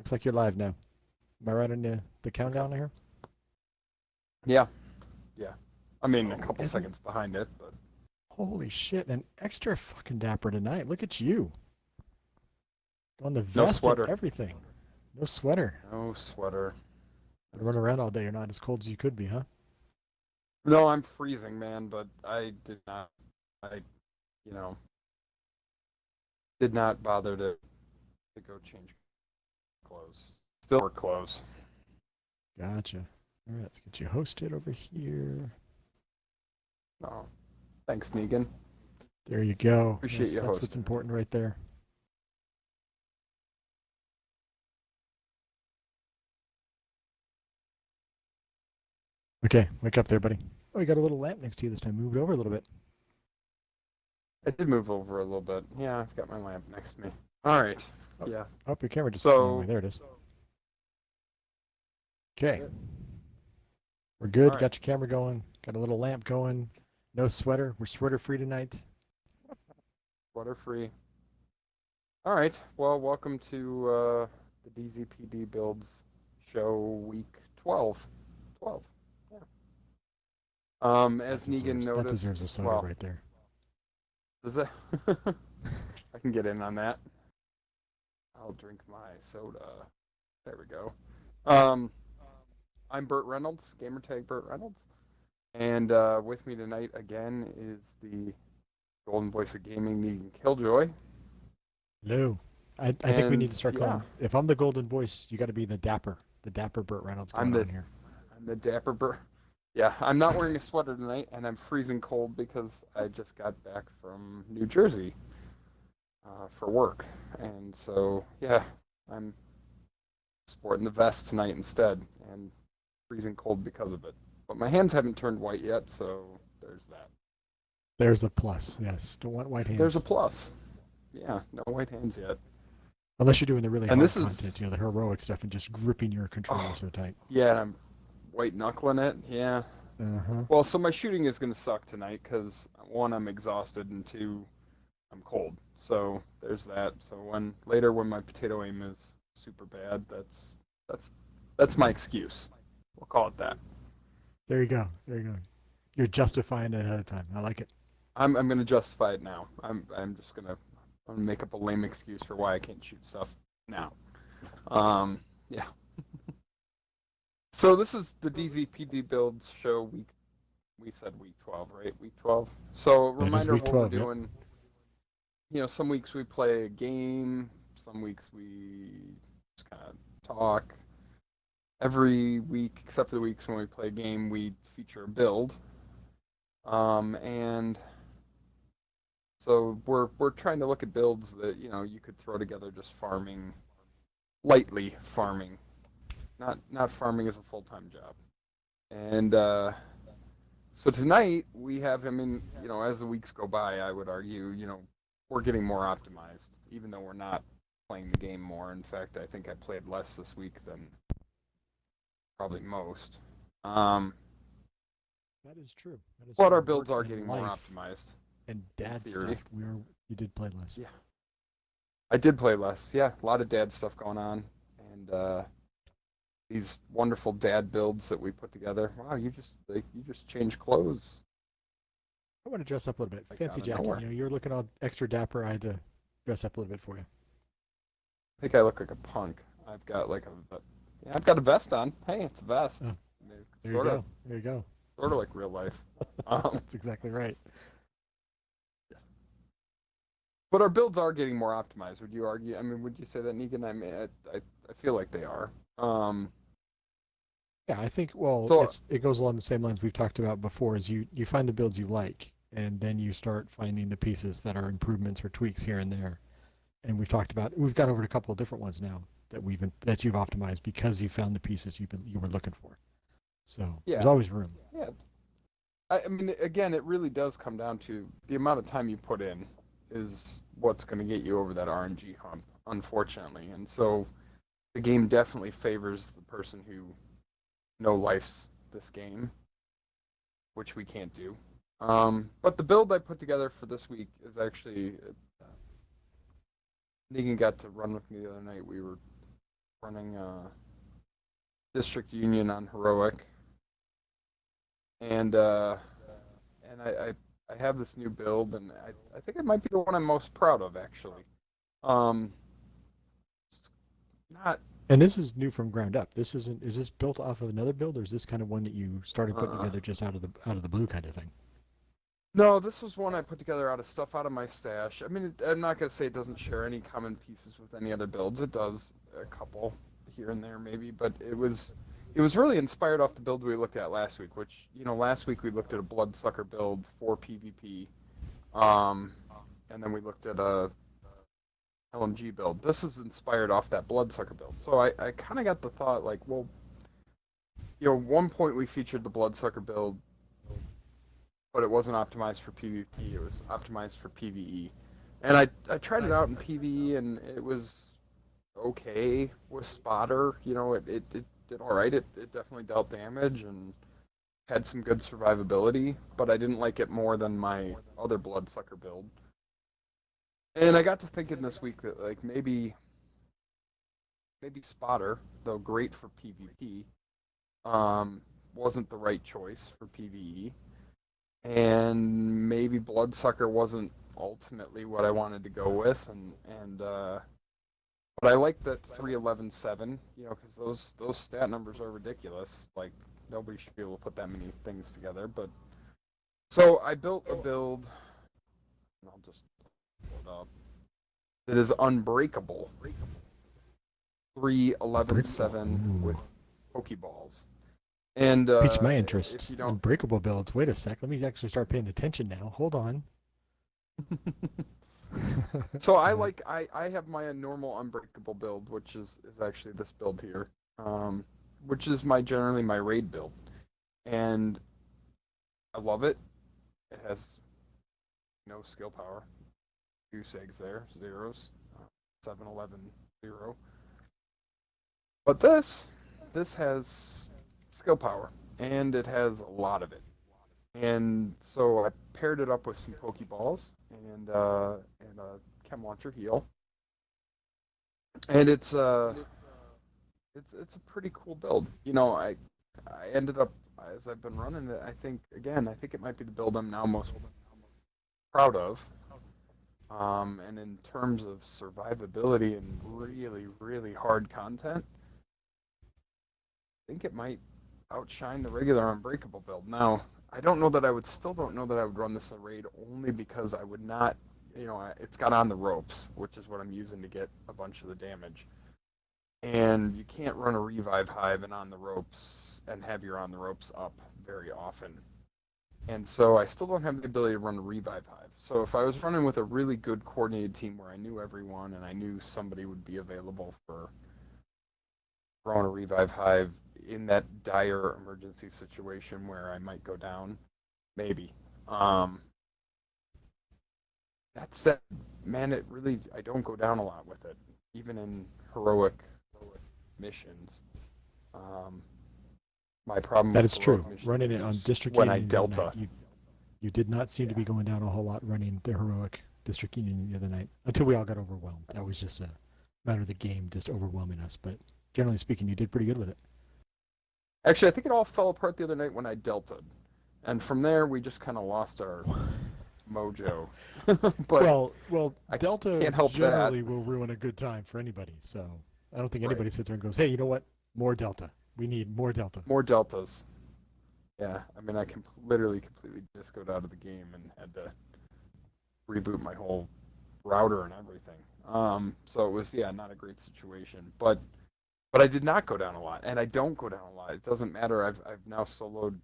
Looks like you're live now. Am I right on the countdown here? Yeah, yeah. I mean, a Oh, couple and seconds behind it, but holy shit, an extra fucking dapper tonight. Look at you. On the no vest and sweater. everything. No sweater. No sweater. Gonna run around all day. You're not as cold as you could be, huh? No, I'm freezing, man, but I did not, I, you know, did not bother to go change clothes. Still wear clothes. Gotcha. All right, let's get you hosted over here. No, thanks, Negan. There you go. Appreciate Yes, you that's what's hosting. important right there. Okay, wake up there, buddy. Oh, you got a little lamp next to you this time. Move it over a little bit. I did move over a little bit. Yeah, I've got my lamp next to me. All right. Oh, Yeah. oh your camera just went away. So, There it is. Okay, good. we're All good. right. Got your camera going. Got a little lamp going. No sweater. We're sweater free tonight. Sweater free. All right. Well, welcome to the DZPD Builds show week 12. 12. Yeah. As Negan That deserves noticed, a soda well, right there. does that I can get in on that. I'll drink my soda. There we go. Um, I'm Burt Reynolds, gamertag Burt Reynolds, and with me tonight again is the golden voice of gaming, Negan Killjoy. Hello. I think we need And to start yeah, calling. If I'm the golden voice, you got to be the dapper Burt Reynolds I'm going the on here. I'm the dapper Burt. Yeah, I'm not wearing a sweater tonight, and I'm freezing cold because I just got back from New Jersey for work, and so yeah, I'm sporting the vest tonight instead, and freezing cold because of it. But my hands haven't turned white yet, so there's that. There's a plus. Yes. Don't want white There's a hands. plus. Yeah, no white hands yet. Unless you're doing the really And hard this content, is the heroic stuff and just gripping your controller oh so tight. yeah, I'm white knuckling it. Yeah. Uh-huh. Well, so my shooting is gonna suck tonight because one, I'm exhausted, and two, I'm cold. So there's that. So when my potato aim is super bad, that's that's my excuse. We'll call it that. There you go. There you go. You're justifying it ahead of time. I like it. I'm gonna justify it now. I'm just I'm gonna make up a lame excuse for why I can't shoot stuff now. Yeah. So this is the DZPD builds show week. We said week 12, right? Week 12. So That is reminder of week what we're 12, yep. doing. You know, some weeks we play a game. Some weeks we just kind of talk. Every week, except for the weeks when we play a game, we feature a build. And so we're trying to look at builds that you could throw together just farming, lightly farming, not farming as a full-time job. And so tonight we have. I mean, as the weeks go by, I would argue, we're getting more optimized, even though we're not playing the game more. In fact, I think I played less this week than probably most. Um, That is true. That is but true. our In builds work are and getting more life optimized and in dad theory. stuff, you did play less. Yeah, I did play less. Yeah, a lot of dad stuff going on, and these wonderful dad builds that we put together. Wow, you just change clothes I want to dress up a little bit. like Fancy out of Jackie. nowhere. You're looking all extra dapper. I had to dress up a little bit for you. I think I look like a punk. I've got yeah, I've got a vest on. Hey, it's a vest. Oh, there you Sort of, go. There you go. sort of like real life. Um, That's exactly right. but our builds are getting more optimized. Would you argue? I mean, would you say that, Negan? I mean, I feel like they are. Yeah, I think well, So it goes along the same lines we've talked about before. Is you find the builds you like, and then you start finding the pieces that are improvements or tweaks here and there. And we've gone over a couple of different ones now that you've optimized because you found the pieces you were looking for. So there's yeah, always room. yeah. I mean, again, it really does come down to the amount of time you put in is what's going to get you over that RNG hump, unfortunately. And so the game definitely favors the person who no lifes this game, which we can't do. But the build I put together for this week is actually Negan got to run with me the other night. We were running District Union on Heroic, and I have this new build, and I think it might be the one I'm most proud of, actually. Um, it's not And this is new from ground up. This isn't. Is this built off of another build, or is this kind of one that you started putting uh, together just out of the blue kind of thing? no, this was one I put together out of stuff out of my stash. I mean, I'm not gonna say it doesn't share any common pieces with any other builds. It does a couple here and there maybe, but it was really inspired off the build we looked at last week, which, last week we looked at a Bloodsucker build for PvP. Um, and then we looked at a LMG build. This is inspired off that Bloodsucker build. So I kind of got the thought, like, well, one point we featured the Bloodsucker build, but it wasn't optimized for PvP. It was optimized for PvE. And I tried it out in PvE, and it was okay with Spotter. It did all right. It definitely dealt damage and had some good survivability, but I didn't like it more than my other Bloodsucker build. And I got to thinking this week that, like, maybe Spotter, though great for PvP, wasn't the right choice for PvE, and maybe Bloodsucker wasn't ultimately what I wanted to go with, and but I like that 311.7, because those stat numbers are ridiculous. Like, nobody should be able to put that many things together. But so I built a build, and I'll just pull it up. It is Unbreakable. 311.7 with Pokeballs. And Piqued my if interest. you don't, Unbreakable builds. Wait a sec. Let me actually start paying attention now. Hold on. so Go ahead. I have my normal Unbreakable build, which is actually this build here, which is generally my raid build, and I love it. It has no skill power, goose eggs there, zeros, 711 0. But this has skill power, and it has a lot of it. And so I paired it up with some Pokeballs and a Chem Launcher heal, and it's a pretty cool build. I ended up, as I've been running it. I think it might be the build I'm now most proud of. And in terms of survivability and really, really hard content, I think it might outshine the regular Unbreakable build. Now, I don't know that I would still don't know that I would run this in raid, only because I would not, it's got on the ropes, which is what I'm using to get a bunch of the damage. And you can't run a revive hive and on the ropes and have your on the ropes up very often. And so I still don't have the ability to run a revive hive. So if I was running with a really good coordinated team where I knew everyone and I knew somebody would be available for throwing a revive hive in that dire emergency situation where I might go down, maybe. That said, man, I don't go down a lot with it, even in heroic missions. Um, my problem That with is heroic true. missions Running it is on just District when I Union the other night, delta. you did not seem to Yeah. be going down a whole lot running the heroic District Union the other night until we all got overwhelmed. That was just a matter of the game just overwhelming us. But generally speaking, you did pretty good with it. Actually, I think it all fell apart the other night when I deltaed. And from there, we just kind of lost our mojo. But Well, I Delta can't help that. generally will ruin a good time for anybody. So I don't think Right. anybody sits there and goes, "Hey, you know what? More Delta. We need more Delta." More deltas. Yeah, I mean, I literally completely discoed out of the game and had to reboot my whole router and everything. So it was, yeah, not a great situation. But I did not go down a lot, and I don't go down a lot. It doesn't matter. I've now soloed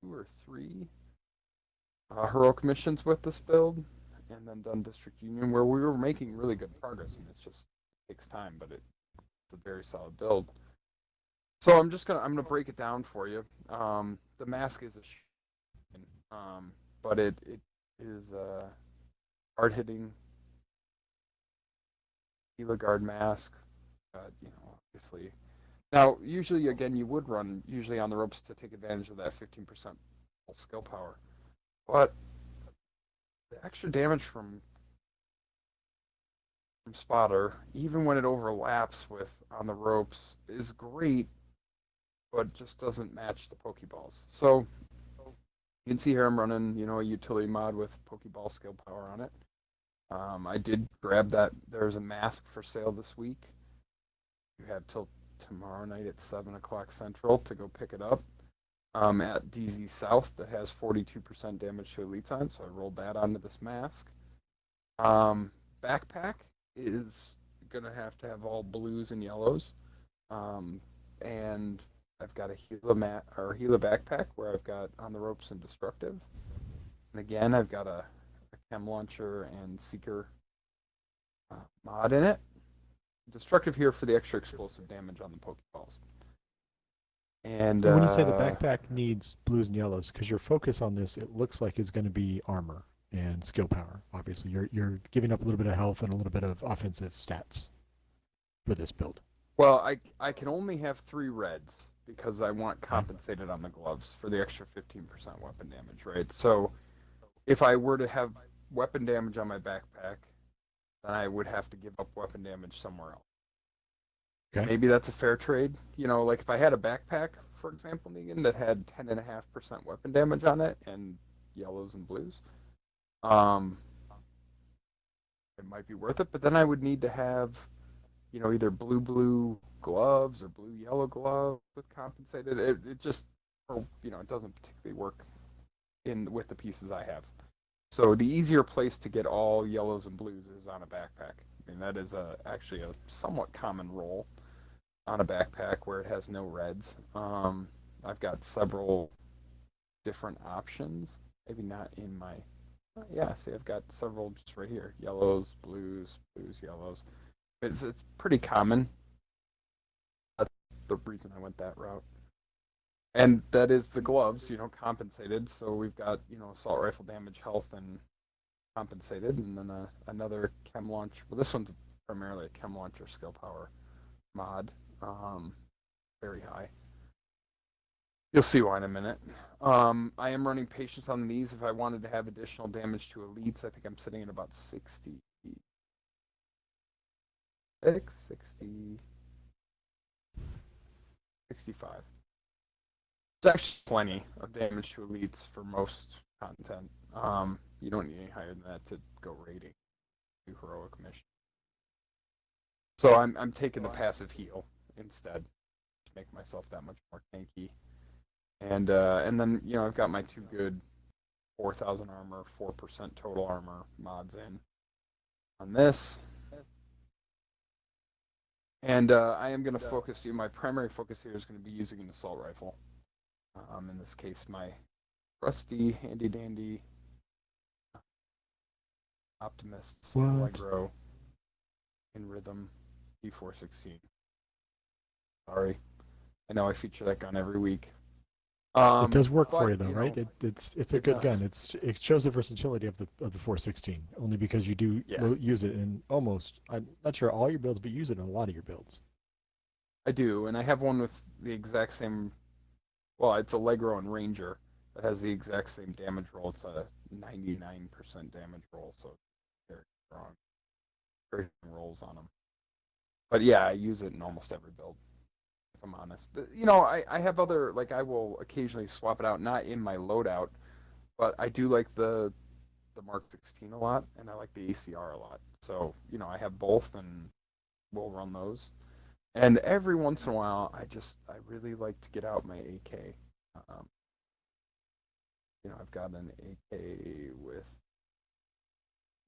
2 or 3 heroic missions with this build, and then done District Union where we were making really good progress. And it takes time, but it's a very solid build. So I'm gonna break it down for you. The mask is but it is hard hitting Gila Guard mask. Obviously. Now, usually, again, you would run usually on the ropes to take advantage of that 15% skill power, but the extra damage from from spotter, even when it overlaps with on the ropes, is great, but just doesn't match the Pokeballs. So you can see here I'm running, a utility mod with Pokeball skill power on it. I did grab that. There's a mask for sale this week. You have till tomorrow night at 7 o'clock Central to go pick it up at DZ South that has 42% damage to elites on, so I rolled that onto this mask. Backpack is going to have all blues and yellows. And I've got a Gila backpack where I've got on the ropes and destructive. And again, I've got a chem launcher and seeker mod in it. Destructive here for the extra explosive damage on the Pokeballs. And when you say the backpack needs blues and yellows, because your focus on this, it looks like is going to be armor and skill power. Obviously, you're giving up a little bit of health and a little bit of offensive stats for this build. Well, I can only have 3 reds because I want compensated on the gloves for the extra 15% weapon damage, right? So if I were to have weapon damage on my backpack, then I would have to give up weapon damage somewhere else. Okay. Maybe that's a fair trade. Like if I had a backpack, for example, Negan, that had 10.5% weapon damage on it and yellows and blues, it might be worth it. But then I would need to have either blue gloves or blue yellow gloves with compensated. It just, it doesn't particularly work with the pieces I have. So the easier place to get all yellows and blues is on a backpack. I mean, that is actually a somewhat common role on a backpack where it has no reds. I've got several different options. Maybe not in my. Yeah, see, I've got several just right here: yellows, blues, yellows. It's pretty common. That's the reason I went that route. And that is the gloves, compensated. So we've got, assault rifle damage, health, and compensated. And then another chem launch. Well, this one's primarily a chem launcher skill power mod. Very high. You'll see why in a minute. I am running patience on these. If I wanted to have additional damage to elites, I think I'm sitting at about 60. 65. It's actually plenty of damage to elites for most content. You don't need any higher than that to go raiding, do heroic mission. So I'm taking the passive heal instead to make myself that much more tanky. And then I've got my 2 good 4,000 armor, 4% total armor mods in on this. And I am going to focus. My primary focus here is going to be using an assault rifle. In this case, my trusty, handy dandy Optimist Allegro in rhythm D416. Sorry, I know I feature that gun every week. It does work for you though, right? It's a good gun. It shows the versatility of the 416 only because you do use it in almost, I'm not sure all your builds, but use it in a lot of your builds. I do, and I have one with the exact same. Well, it's Allegro and Ranger that has the exact same damage roll. It's a 99% damage roll, so it's very strong. Very strong rolls on them. But yeah, I use it in almost every build, if I'm honest. I have other, like I will occasionally swap it out, not in my loadout, but I do like the Mark 16 a lot, and I like the ACR a lot. So, I have both, and we'll run those. And every once in a while, I really like to get out my AK. I've got an AK with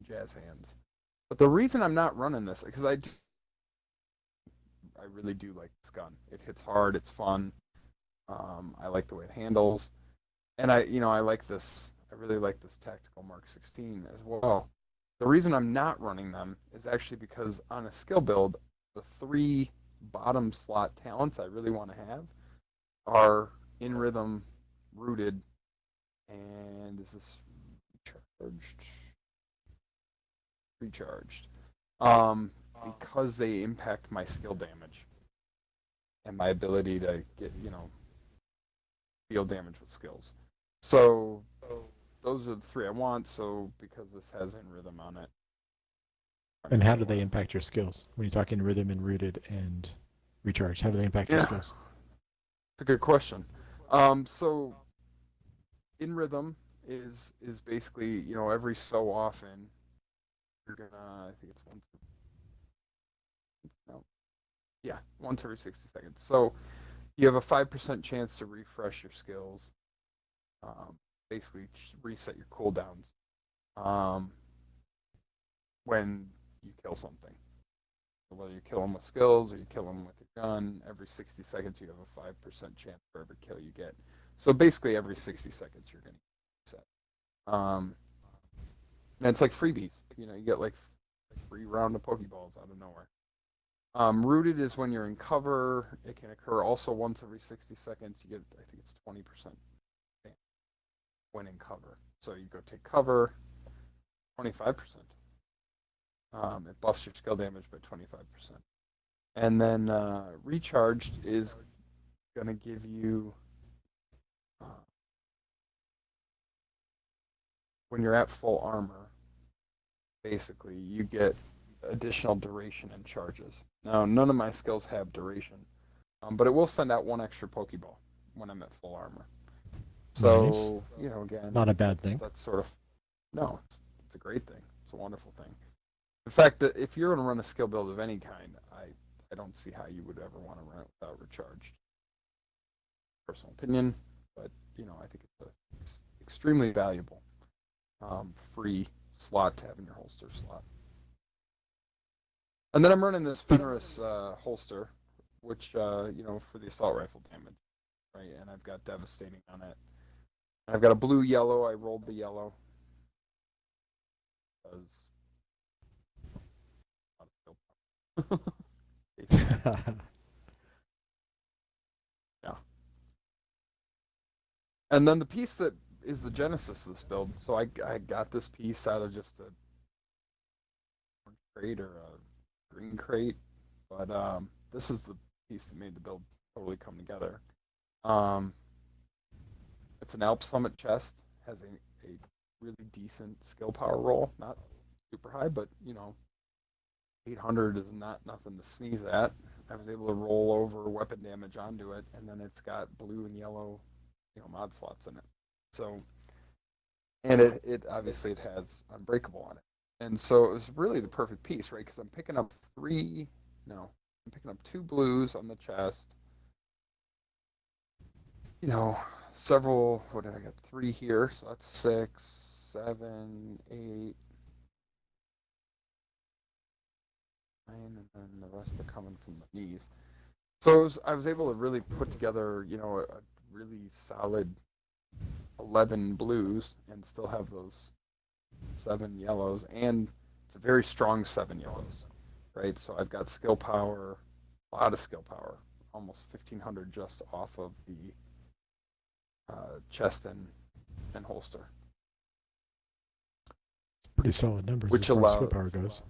jazz hands. But the reason I'm not running this, because I really do like this gun. It hits hard. It's fun. I like the way it handles, and I like this. I really like this tactical Mark 16 as well. The reason I'm not running them is actually because on a skill build, the 3 bottom slot talents I really want to have are in rhythm, rooted, and is this recharged? Because they impact my skill damage and my ability to get field damage with skills. So those are the 3 I want. So because this has in rhythm on it, And how do they impact your skills? When you talk in rhythm and rooted and recharge, how do they impact your Yeah, skills? it's a good question. So in rhythm is basically, every so often you're gonna, I think it's once, no, yeah, once every 60 seconds. So you have a 5% chance to refresh your skills, um, basically reset your cooldowns, um, when you kill something. So whether you kill them with skills or you kill them with your gun, every 60 seconds you have a 5% chance for every kill you get. So basically every 60 seconds you're going to reset. And it's like freebies. You get like free round of Pokeballs out of nowhere. Rooted is when you're in cover. It can occur also once every 60 seconds. You get, I think it's 20% when in cover. So you go take cover, 25%. It buffs your skill damage by 25%. And then recharged is going to give you, uh, when you're at full armor, basically, you get additional duration and charges. Now, none of my skills have duration, but it will send out one extra Pokeball when I'm at full armor. Nice. So, again, Not a bad thing. that's sort of, no, it's a great thing. It's a wonderful thing. In fact, that if you're going to run a skill build of any kind, I don't see how you would ever want to run it without recharged. Personal opinion, but I think it's extremely valuable, free slot to have in your holster slot. And then I'm running this Fenris holster, which for the assault rifle damage, right? And I've got devastating on it. And I've got a blue yellow. I rolled the yellow because yeah. And then the piece that is the genesis of this build. So I got this piece out of just a orange crate or a green crate, but this is the piece that made the build totally come together. Um, it's an Alp Summit chest, has a really decent skill power roll, not super high, but 800 is not nothing to sneeze at. I was able to roll over weapon damage onto it, and then it's got blue and yellow, mod slots in it. So, and it obviously it has Unbreakable on it, and so it was really the perfect piece, right? Because I'm picking up I'm picking up 2 blues on the chest. Several. What did I got? 3 here, so that's 6, 7, 8, 9, and then the rest are coming from the knees. So I was able to really put together, a really solid 11 blues and still have those 7 yellows, and it's a very strong 7 yellows, right? So I've got skill power, a lot of skill power, almost 1500 just off of the chest and holster. Pretty solid numbers Which as far as skill allows, power goes.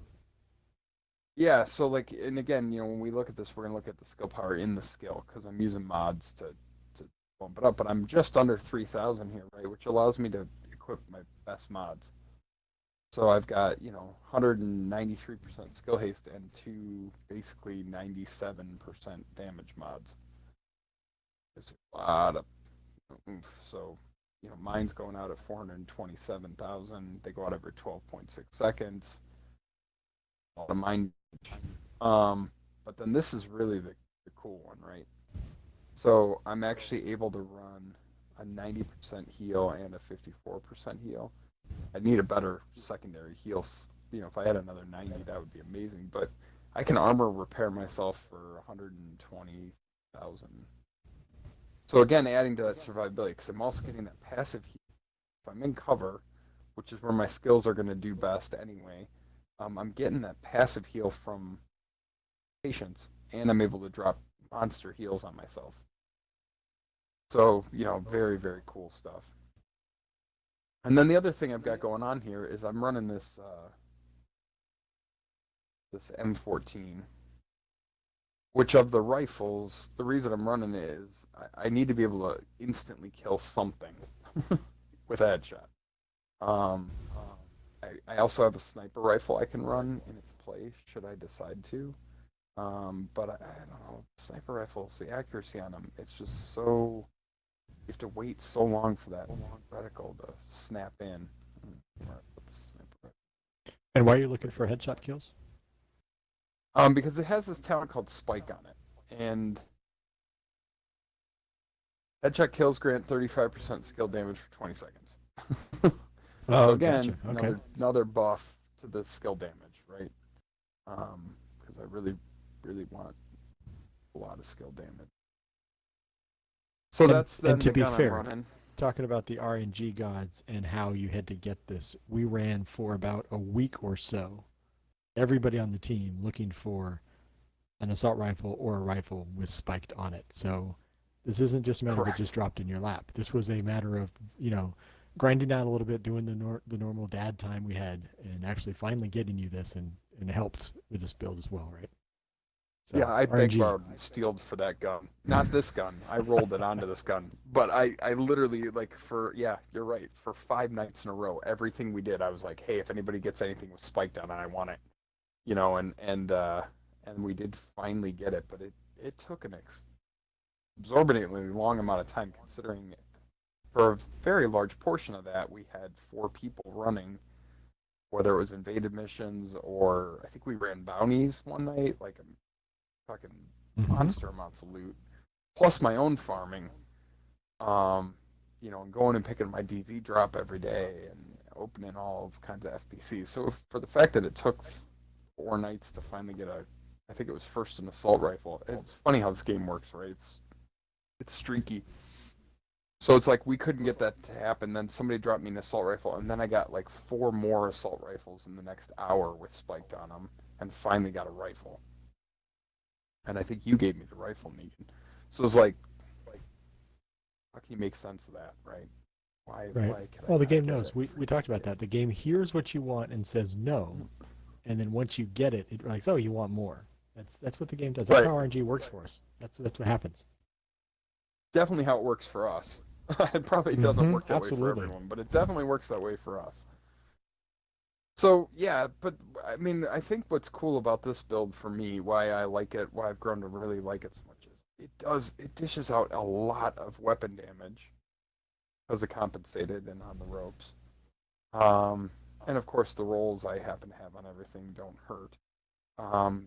yeah. So like, and again, when we look at this, we're gonna look at the skill power in the skill because I'm using mods to bump it up, but I'm just under 3000 here, right? Which allows me to equip my best mods. So I've got 193% skill haste and 2 basically 97% damage mods. There's a lot of oomph. So mine's going out at 427,000. They go out every 12.6 seconds. A lot of mine. But then this is really the cool one, right? So I'm actually able to run a 90% heal and a 54% heal. I need a better secondary heal. If I had another 90, that would be amazing. But I can armor repair myself for 120,000. So again, adding to that survivability, because I'm also getting that passive heal. If I'm in cover, which is where my skills are going to do best anyway, I'm getting that passive heal from patience, and I'm able to drop monster heals on myself. So, very, very cool stuff. And then the other thing I've got going on here is I'm running this M14, which of the rifles, the reason I'm running it is I need to be able to instantly kill something with a headshot. I also have a sniper rifle I can run in its place should I decide to. But I don't know, sniper rifles, the accuracy on them, it's just so, you have to wait so long for that reticle to snap in. Where I put the sniper rifle. And why are you looking for headshot kills? Because it has this talent called Spike on it, and headshot kills grant 35% skill damage for 20 seconds. So Oh, again, gotcha. Okay. another buff to the skill damage, right? Because I really want a lot of skill damage. So that's then And to the be gun I'm fair, running. talking about the RNG gods and how you had to get this, we ran for about a week or so. Everybody on the team looking for an assault rifle or a rifle with spiked on it. So this isn't just a matter of it just Correct. dropped in your lap. This was a matter of, grinding down a little bit, doing the normal dad time we had, and actually finally getting you this, and it helped with this build as well, right? Yeah, So I begged, RNG. borrowed, and stealed for that gun. Not this gun. I rolled it onto this gun. But I literally, like, yeah, you're right. For 5 nights in a row, everything we did, I was like, hey, if anybody gets anything with spiked on it, I want it. And we did finally get it, but it took an exorbitantly long amount of time, considering for a very large portion of that, we had 4 people running, whether it was invaded missions or I think we ran bounties one night, like fucking Mm-hmm. monster amounts of loot, plus my own farming. And going and picking my DZ drop every day and opening all kinds of FPCs. So for the fact that it took 4 nights to finally get I think it was first an assault rifle. It's funny how this game works, right? It's streaky. So it's like we couldn't get that to happen. Then somebody dropped me an assault rifle, and then I got like 4 more assault rifles in the next hour with spiked on them, and finally got a rifle. And I think you gave me the rifle, Negan. So it's like, how can you make sense of that, right? Right. Why could I Well, the not game get knows. it? We talked about that. The game hears what you want and says no, and then once you get it, it like, oh, you want more. That's what the game does. That's how Right. RNG works for us. That's what happens. Definitely how it works for us. It probably doesn't Mm-hmm. work that way for Absolutely. everyone, but it definitely works that way for us. So yeah, but I mean, I think what's cool about this build for me, why I like it, why I've grown to really like it so much, is it dishes out a lot of weapon damage because it compensated and on the ropes. Um, and of course, the rolls I happen to have on everything don't hurt.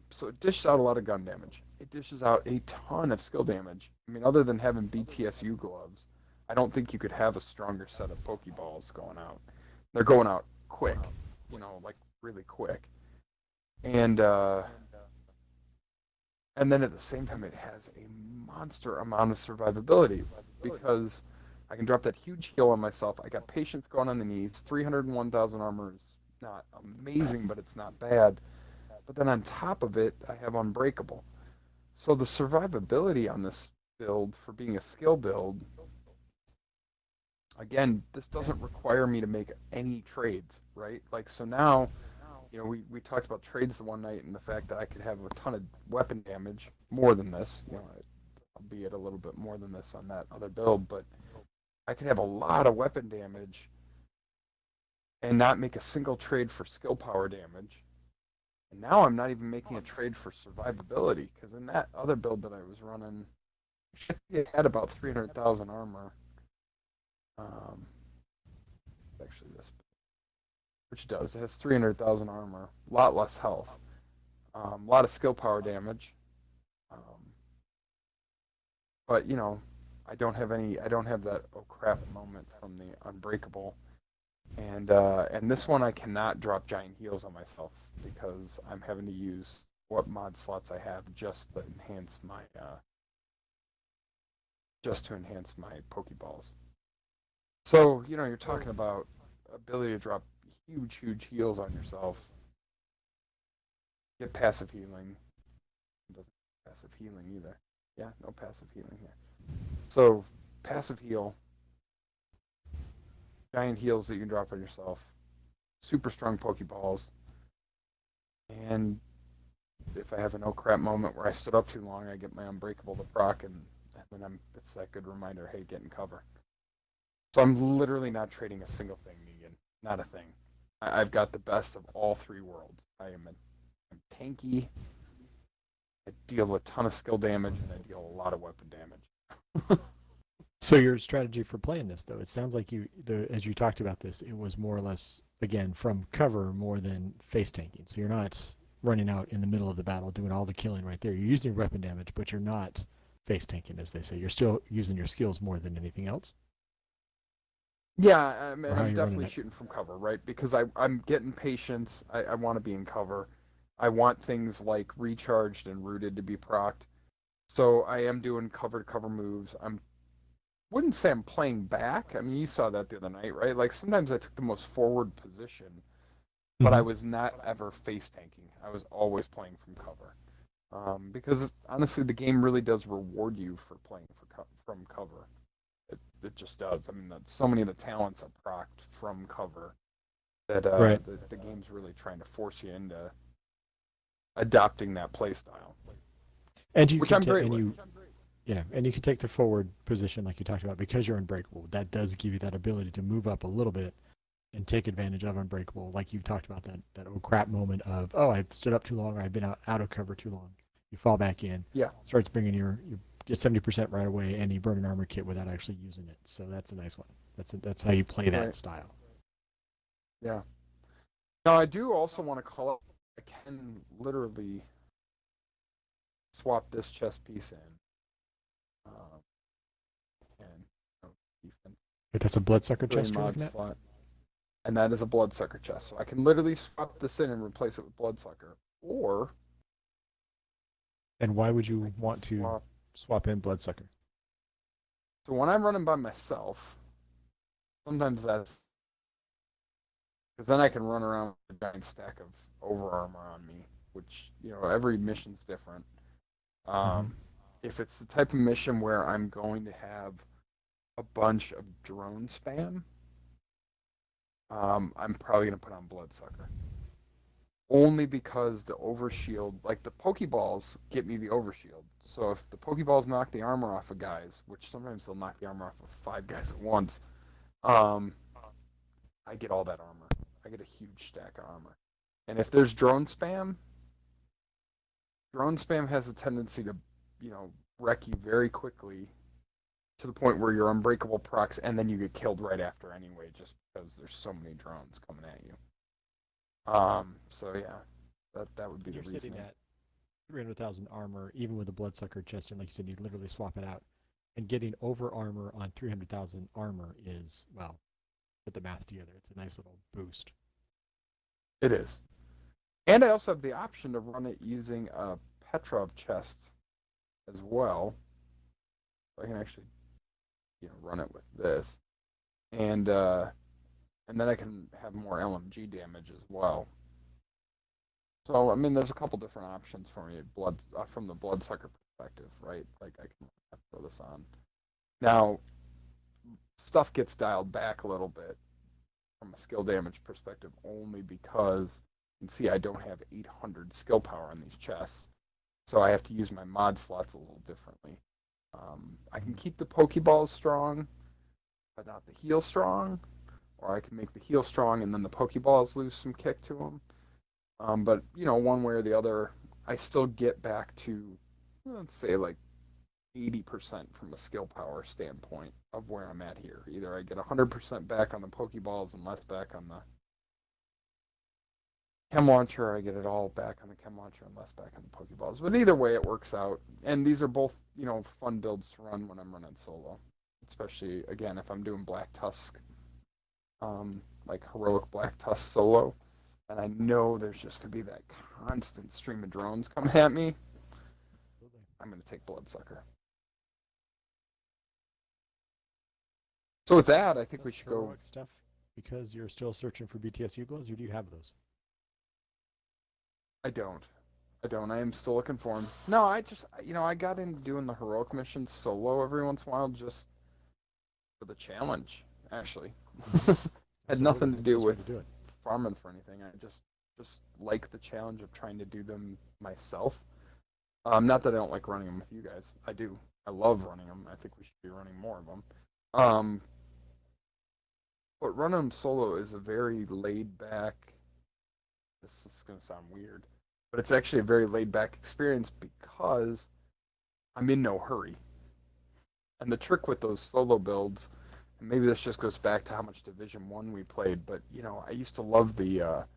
So it dishes out a lot of gun damage. It dishes out a ton of skill damage. I mean, other than having BTSU gloves, I don't think you could have a stronger set of Pokeballs going out. They're going out quick, like really quick. And uh, and then at the same time, it has a monster amount of survivability because I can drop that huge heal on myself. I got patience going on the knees. 301,000 armor is not amazing, but it's not bad. But then on top of it, I have Unbreakable. So the survivability on this build for being a skill build, again, this doesn't require me to make any trades, right? Like, so now, we talked about trades the one night and the fact that I could have a ton of weapon damage, more than this, albeit a little bit more than this on that other build, but I could have a lot of weapon damage and not make a single trade for skill power damage. And now I'm not even making a trade for survivability, because in that other build that I was running, it had about 300,000 armor. Um, actually, which does. It has 300,000 armor, a lot less health, a lot of skill power damage. Um, but I don't have any. I don't have that oh crap moment from the Unbreakable, and this one I cannot drop giant heals on myself because I'm having to use what mod slots I have just to enhance my Pokeballs. So you're talking about ability to drop huge heals on yourself. Get passive healing. It doesn't have passive healing either. Yeah, no passive healing here. So passive heal, giant heals that you can drop on yourself, super strong Pokeballs, and if I have an oh crap moment where I stood up too long, I get my Unbreakable to proc, and then it's that good reminder, hey, get in cover. So I'm literally not trading a single thing, Negan. Not a thing. I've got the best of all three worlds. I'm tanky. I deal a ton of skill damage, and I deal a lot of weapon damage. So your strategy for playing this, though, it sounds like as you talked about this, it was more or less again from cover more than face tanking. So you're not running out in the middle of the battle doing all the killing right there. You're using your weapon damage, but you're not face tanking, as they say. You're still using your skills more than anything else. Yeah, I mean, Or how are I'm you running definitely it? shooting from cover, right? Because I'm getting patience. I want to be in cover. I want things like recharged and rooted to be procced. So I am doing cover to cover moves. Wouldn't say I'm playing back. I mean, you saw that the other night, right? Like sometimes I took the most forward position, but I Mm-hmm. was not ever face tanking. I was always playing from cover. Because honestly, the game really does reward you for playing from cover. It just does. I mean, so many of the talents are procced from cover that Right. the game's really trying to force you into adopting that play style, And you which can I'm take great and with. you Yeah, and you can take the forward position like you talked about because you're unbreakable. That does give you that ability to move up a little bit and take advantage of unbreakable. Like you talked about that oh crap moment of I've stood up too long or I've been out of cover too long. You fall back in, Yeah, starts bringing you get 70% right away, and you burn an armor kit without actually using it. So that's a nice one. That's how you play that right. style. Yeah. Now I do also want to call out. I can literally swap this chess piece in, um, and defense But that's a bloodsucker three chest you're mod looking at. slot, and that is a bloodsucker chest. So I can literally swap this in and replace it with bloodsucker, or And why would I you can want to swap. swap in bloodsucker? So when I'm running by myself, sometimes that's because then I can run around with a giant stack of over armor on me, which every mission's different. Mm-hmm. Um, if it's the type of mission where I'm going to have a bunch of drone spam, I'm probably gonna put on Bloodsucker. Only because the overshield, like the Pokeballs, get me the overshield. So if the Pokeballs knock the armor off of guys, which sometimes they'll knock the armor off of 5 guys at once, um, I get all that armor. I get a huge stack of armor. And if there's drone spam has a tendency to, wreck you very quickly to the point where you're unbreakable procs and then you get killed right after anyway, just because there's so many drones coming at you. So yeah, that would be And the you're sitting reasoning. at 300,000 armor, even with a bloodsucker chest, and like you said, you literally swap it out. And getting over armor on 300,000 armor is, well, put the math together. It's a nice little boost. It is. And I also have the option to run it using a Petrov chest as well. So I can actually, run it with this. And then I can have more LMG damage as well. So I mean, there's a couple different options for me. From the bloodsucker perspective, right? Like I can throw this on. Now stuff gets dialed back a little bit from a skill damage perspective, only because you can see I don't have 800 skill power on these chests, so I have to use my mod slots a little differently. I can keep the Pokeballs strong, but not the heal strong, or I can make the heal strong and then the Pokeballs lose some kick to them. But one way or the other, I still get back to, let's say, like 80% from a skill power standpoint of where I'm at here. Either I get 100% back on the Pokeballs and less back on the Chem Launcher, or I get it all back on the Chem Launcher and less back on the Pokeballs. But either way, it works out. And these are both, fun builds to run when I'm running solo. Especially, again, if I'm doing Black Tusk, like Heroic Black Tusk solo, and I know there's just going to be that constant stream of drones coming at me, Absolutely. I'm going to take Bloodsucker. So with that, I think we Plus should go. heroic stuff because you're still searching for BTSU glows, or do you have those? I don't. I don't. I am still looking for him. No, I just, I got into doing the heroic missions solo every once in a while just for the challenge, actually. Mm-hmm. Had Absolutely. nothing to That's the do best way with to do it. farming for anything. I just like the challenge of trying to do them myself. Not that I don't like running them with you guys. I do. I love running them. I think we should be running more of them. Um, but running them solo is a very laid back. This is gonna sound weird, but it's actually a very laid back experience because I'm in no hurry. And the trick with those solo builds, and maybe this just goes back to how much Division One we played, but I used to love the what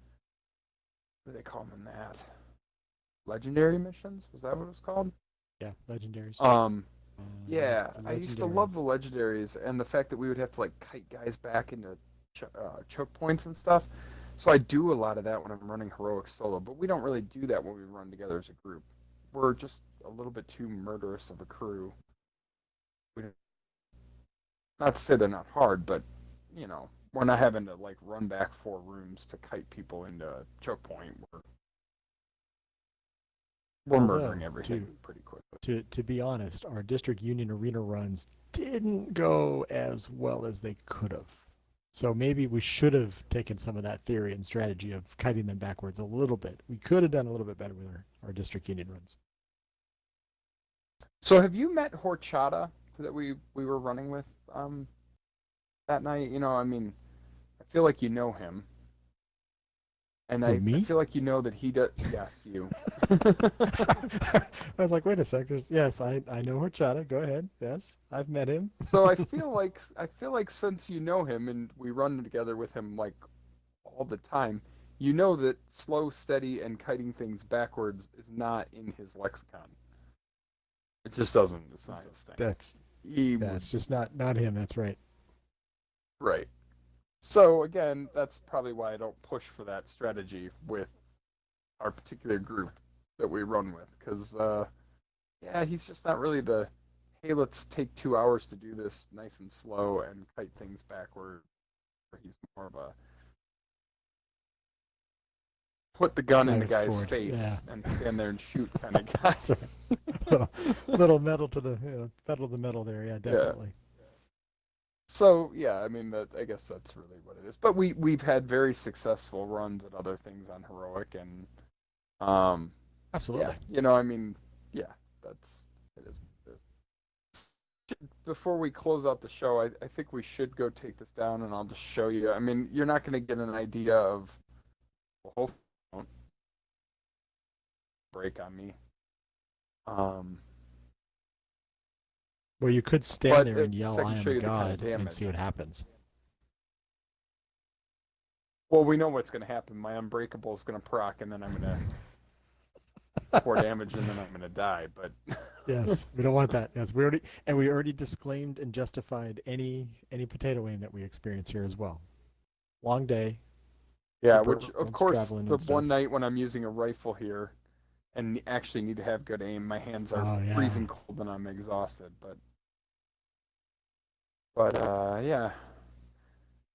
do they call them in that? Legendary missions? Was that what it was called? Yeah, legendaries. Um, Yes, yeah, the I used to love the legendaries. legendaries and the fact that we would have to like kite guys back into choke points and stuff. So I do a lot of that when I'm running heroic solo, but we don't really do that when we run together as a group. We're just a little bit too murderous of a crew. We Not to say they're not hard, but we're not having to like run back 4 rooms to kite people into a choke point. We're Although, murdering everything to pretty quickly. to be honest, our district union arena runs didn't go as well as they could have. So maybe we should have taken some of that theory and strategy of kiting them backwards a little bit. We could have done a little bit better with our district union runs. So have you met Horchata that we were running with that night? I mean, I feel like you know him, and Who, I me? feel like you know that he does. Yes, you. I was like, wait a sec. Yes, I know Horchata. Go ahead. Yes, I've met him. So I feel like since you know him and we run together with him like all the time, you know that slow, steady, and kiting things backwards is not in his lexicon. It just doesn't. It's not his thing. That's He would that's just not him. That's right. right. So again, that's probably why I don't push for that strategy with our particular group that we run with, because yeah, he's just not really the hey, let's take 2 hours to do this nice and slow and kite things backward. He's more of a put the gun in the Drive guy's forward. Yeah, face and stand there and shoot kind of guy. that's right. Little metal to the pedal to the metal there. Yeah, Yeah. definitely. So yeah, I mean I guess that's really what it is. But we've had very successful runs at other things on heroic, and um, yeah, Absolutely. I mean, yeah, that's it is. It is. Before we close out the show, I think we should go take this down, and I'll just show you. I mean, you're not going to get an idea of the whole don't break on me. Um, Well, you could stand but there and I yell, can "I am show a you the kind of god," and see damage. what happens. Well, we know what's going to happen. My Unbreakable is going to proc, and then I'm going to 4 damage, and then I'm going to die. But Yes, we don't want that. Yes, we already disclaimed and justified any potato aim that we experience here as well. Long day. The yeah, Burt which of one's course traveling the and one stuff. night when I'm using a rifle here and actually need to have good aim, my hands are Oh yeah. freezing cold and I'm exhausted. But yeah,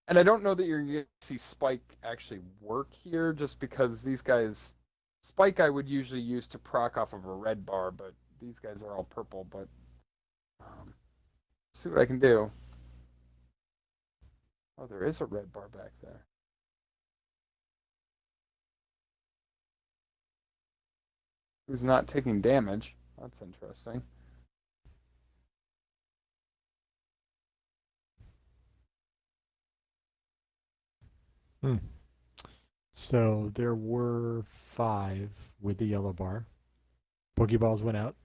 and I don't know that you're going to see Spike actually work here, just because these guys, Spike I would usually use to proc off of a red bar, but these guys are all purple. But um, see what I can do. Oh, there is a red bar back there. Who's not taking damage? That's interesting. Hmm. So there were 5 with the yellow bar. Pokeballs went out,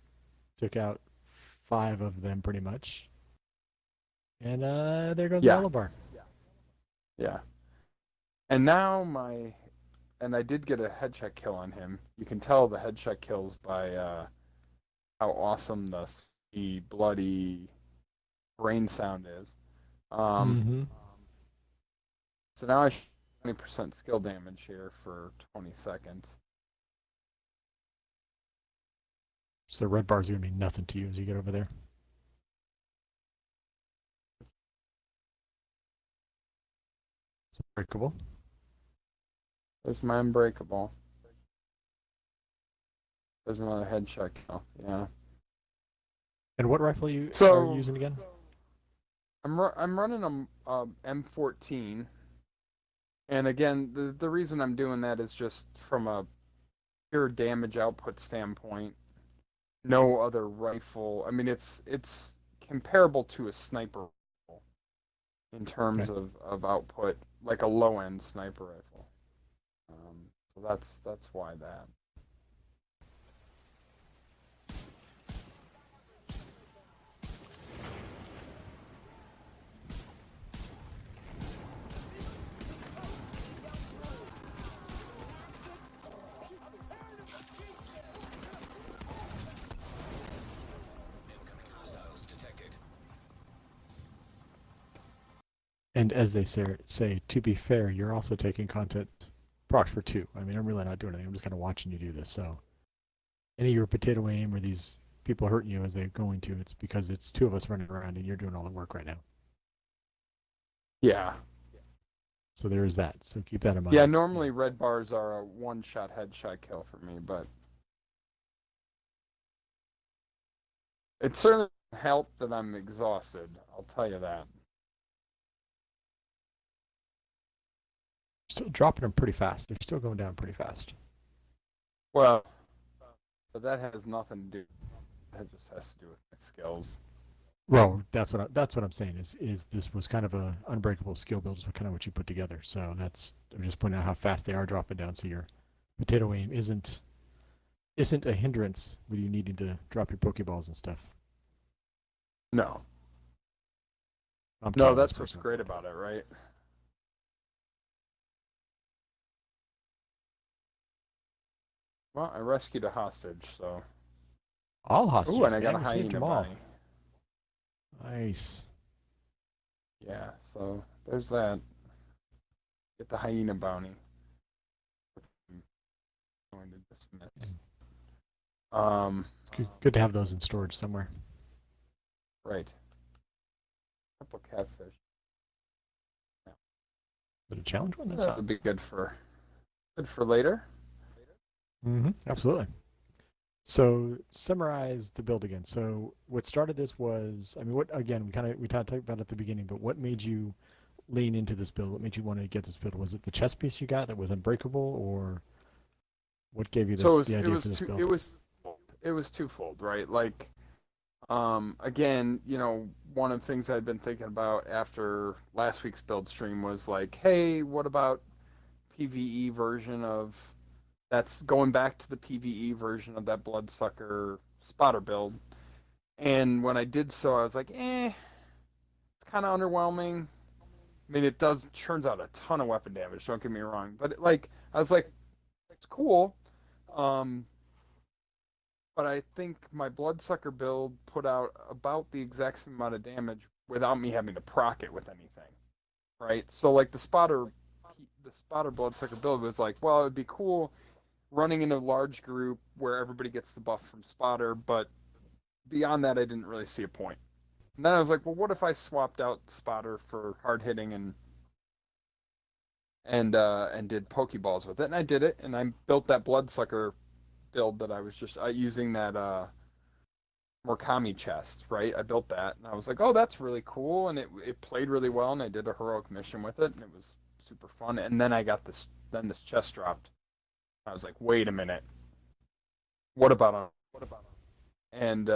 took out 5 of them pretty much, and there goes the Yeah, yellow bar. yeah. And now and I did get a headshot kill on him. You can tell the headshot kills by how awesome the bloody brain sound is. Um, Mm-hmm. so now I 20% skill damage here for 20 seconds. So the red bar's gonna mean nothing to you as you get over there. It's unbreakable. There's my Unbreakable. There's another headshot kill. Yeah. And what rifle you are you So using again? I'm running a M14, and again the reason I'm doing that is just from a pure damage output standpoint. No other rifle. I mean, it's comparable to a sniper rifle. in terms of output, like a low-end sniper rifle. So that's why that. And as they say, to be fair, you're also taking content proc for 2. I mean, I'm really not doing anything. I'm just kind of watching you do this. So any of your potato aim or these people hurting you as they're going to, it's because it's 2 of us running around and you're doing all the work right now. Yeah. So there is that. So keep that in mind. Yeah, normally red bars are a one-shot headshot kill for me, but it certainly helped that I'm exhausted. I'll tell you that. Still dropping them pretty fast. They're still going down pretty fast. Well, but that has nothing to do. That just has to do with my skills. Well, that's what I'm saying. Is this was kind of a unbreakable skill build is kind of what you put together. So I'm just pointing out how fast they are dropping down. So your potato aim isn't a hindrance with you needing to drop your pokeballs and stuff. No. No, that's what's great about it, right? Well, I rescued a hostage, so. All hostages. Ooh, and I man. got a hyena bunny. Nice. Yeah, so there's that. Get the hyena bounty. I'm going to dismiss. It's good to have those in storage somewhere. Right. Couple catfish. Is it a challenge one? That would be good for later. Mm-hmm. Absolutely. So summarize the build again. So what started this was, I mean, what again? We kind of talked about it at the beginning, but what made you lean into this build? What made you want to get this build? Was it the chest piece you got that was unbreakable, or what gave you the idea for this build? It was twofold, right? Like, again, one of the things I'd been thinking about after last week's build stream was like, hey, what about PvE version of that's going back to the PvE version of that Bloodsucker spotter build. And when I did so, I was like, it's kind of underwhelming. I mean, it turns out a ton of weapon damage, don't get me wrong. But, I was like, it's cool. But I think my Bloodsucker build put out about the exact same amount of damage without me having to proc it with anything. Right? So, like, the spotter Bloodsucker build was like, well, it'd be cool running in a large group where everybody gets the buff from spotter, but beyond that, I didn't really see a point. And then I was like, well, what if I swapped out spotter for hard hitting and did pokeballs with it? And I did it, and I built that Bloodsucker build that I was just using that Murakami chest, right? I built that, and I was like, oh, that's really cool, and it played really well, and I did a heroic mission with it, and it was super fun. And then I got this chest dropped. I was like, wait a minute. What about? And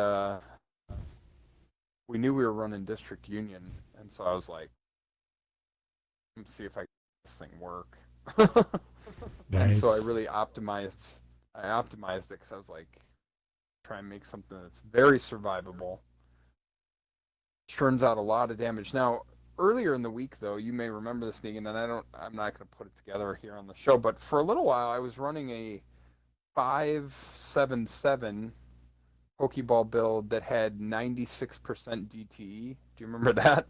we knew we were running District Union, and so I was like, let's see if I can make this thing work. Nice. And so I really optimized it because I was like, try and make something that's very survivable. Churns out a lot of damage. Now, earlier in the week, though, you may remember this, Negan, and I'm not going to put it together here on the show, but for a little while, I was running a 577 Pokeball build that had 96% DTE. Do you remember that?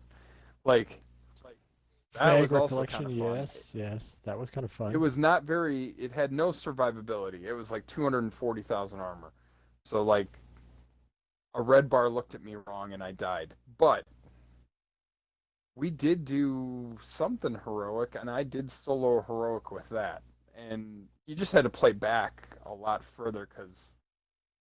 That was also kind of fun. Yes, that was kind of fun. It was not very. It had no survivability. It was like 240,000 armor. So a red bar looked at me wrong and I died. But we did do something heroic, and I did solo heroic with that. And you just had to play back a lot further because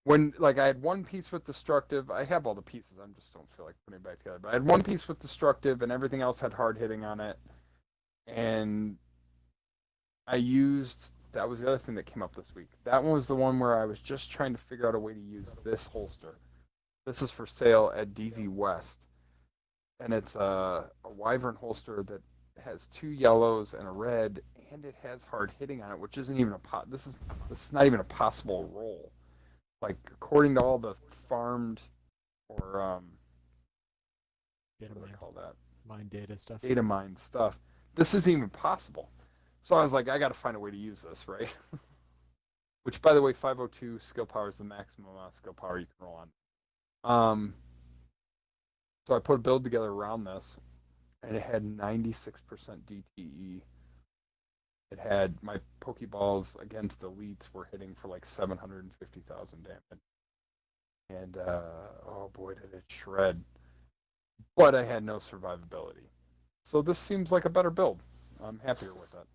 when I had one piece with destructive, I have all the pieces. I just don't feel like putting it back together. But I had one piece with destructive, and everything else had hard hitting on it. And that was the other thing that came up this week. That one was the one where I was just trying to figure out a way to use this holster. This is for sale at DZ West. and it's a wyvern holster that has 2 yellows and a red, and it has hard hitting on it, which isn't even this is not even a possible roll. Like according to all the farmed or Data what do I mine, call that? mine data stuff. Data mine stuff. This isn't even possible. So I was like, I got to find a way to use this, right? Which, by the way, 502 skill power is the maximum amount of skill power you can roll on. So I put a build together around this, and it had 96% DTE. It had my Pokeballs against elites were hitting for like 750,000 damage. And oh boy, did it shred. But I had no survivability. So this seems like a better build. I'm happier with it.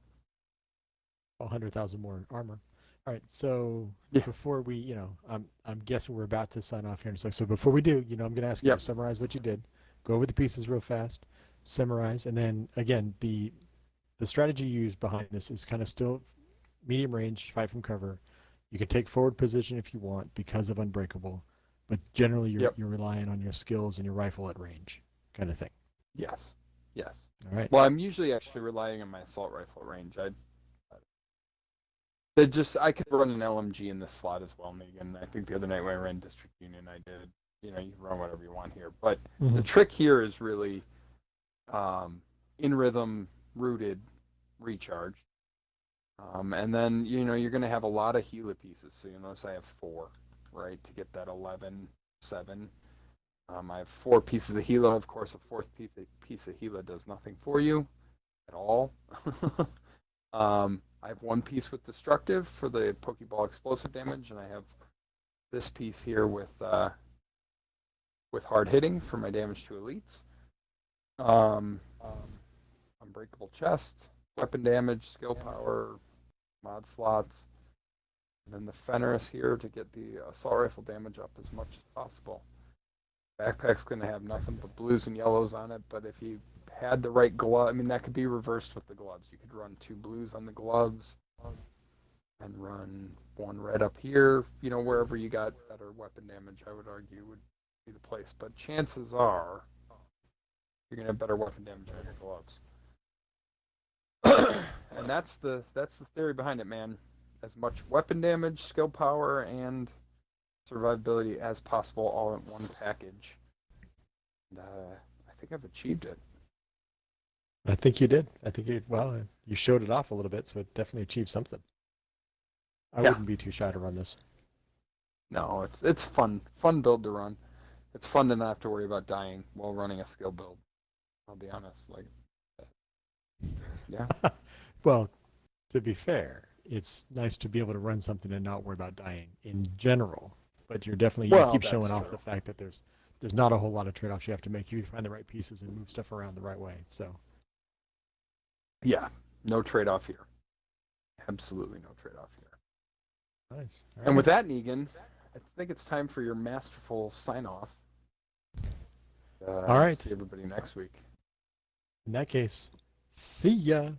100,000 more armor. All right, so Yeah. before we, I'm guessing we're about to sign off here in a second. So before we do, I'm going to ask you Yep. to summarize what you did, go over the pieces real fast, summarize, and then again, the strategy used behind this is kind of still medium range, fight from cover. You can take forward position if you want because of Unbreakable, but generally Yep. you're relying on your skills and your rifle at range, kind of thing. Yes. Yes. All right. Well, I'm usually actually relying on my assault rifle range. I could run an LMG in this slot as well, Negan. I think the other night when I ran District Union, I did. You can run whatever you want here, but the trick here is really in rhythm, rooted, recharge, and then you're going to have a lot of Gila pieces. So you'll notice I have 4, right, to get that 11, 7. I have 4 pieces of Gila. Of course, a 4th piece of Gila does nothing for you at all. I have 1 piece with destructive for the Pokeball explosive damage, and I have this piece here with hard hitting for my damage to elites. Unbreakable chest, weapon damage, skill power, mod slots, and then the Fenris here to get the assault rifle damage up as much as possible. Backpack's going to have nothing but blues and yellows on it, but if you had the right glove, that could be reversed with the gloves. You could run 2 blues on the gloves and run 1 red up here. Wherever you got better weapon damage, I would argue would be the place. But chances are you're going to have better weapon damage on your gloves. And that's the theory behind it, man. As much weapon damage, skill power, and survivability as possible all in one package. And I think I've achieved it. I think you did. I think you showed it off a little bit, so it definitely achieved something. I wouldn't be too shy to run this. No, it's fun build to run. It's fun to not have to worry about dying while running a skill build. I'll be honest, yeah. Well, to be fair, it's nice to be able to run something and not worry about dying in general. But you keep showing off the fact that there's not a whole lot of trade-offs you have to make. You find the right pieces and move stuff around the right way. So yeah, no trade-off here. Absolutely no trade-off here. Nice. And with that, Negan, I think it's time for your masterful sign-off. All right. See everybody next week. In that case, see ya.